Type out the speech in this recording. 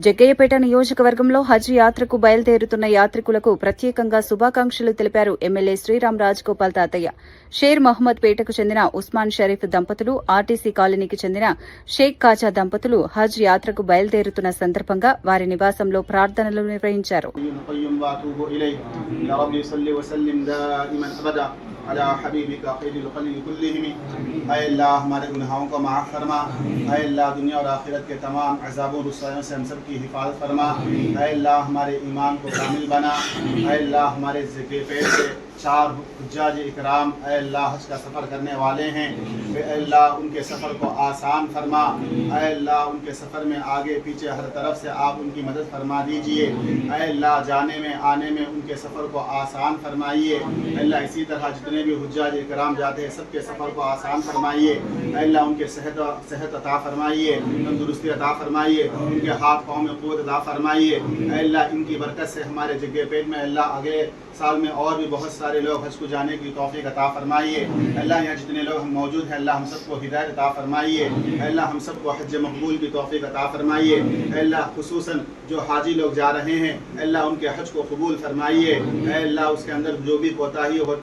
జగ్గయ్యపేట నియోజకవర్గంలో హజ్ యాత్రకు బయలుదేరుతున్న యాత్రికులకు ప్రత్యేకంగా శుభాకాంక్షలు తెలిపారు ఎమ్మెల్యే శ్రీరామ్ రాజగోపాల్ తాతయ్య. షేర్ మహమ్మద్ పేటకు చెందిన ఉస్మాన్ షరీఫ్ దంపతులు, ఆర్టీసీ కాలనీకి చెందిన షేక్ కాజా దంపతులు హజ్ యాత్రకు బయలుదేరుతున్న సందర్భంగా వారి నివాసంలో ప్రార్థనలు నిర్వహించారు. अला हबीबिका खैरुल खल्क़ि कुल्लिहिम। ऐ अल्लाह हमारे गुनाहों को माफ़ फरमा। ऐ अल्लाह दुनिया और आखिरत के तमाम अज़ाबों रुस्वाइयों से हम सब की हिफाजत फरमा। ऐ अल्लाह हमारे ईमान को कामिल बना। ऐ अल्लाह हमारे ज़िक्र से 4 हुज्जाज इकराम ऐ अल्लाह हज का सफ़र करने वाले हैं। ऐ अल्लाह उनके सफ़र को आसान फरमा। ऐ अल्लाह उनके सफ़र में आगे पीछे हर तरफ से आप उनकी मदद फरमा दीजिए। ऐ अल्लाह जाने में आने में उनके सफ़र को आसान फरमाइए। अल्लाह इसी तरह जितने भी हुज्जाज इकराम जाते हैं सबके सफ़र को आसान फरमाइए। अल्लाह उनके सेहत अता फरमाइए, तंदुरुस्ती अता फरमाइए, उनके हाथ पाँव में क़ुव्वत अता फरमाइए। अल्लाह इनकी बरकत से हमारे जग्गेपेट में अल्लाह अगले साल में और भी बहुत सारे लोग हज को जाने की तौफीक अता फरमाइए। अल्लाह यहाँ जितने लोग हम मौजूद हैं अल्लाह हम सबको हिदायत अता फरमाइए। अल्लाह हम सबको हज मकबूल की तौफीक अता फरमाइए। अल्लाह खुसूसन जो हाजी लोग जा रहे हैं अल्लाह उनके हज को कबूल फरमाइए। अल्लाह उसके अंदर जो भी कोताही हो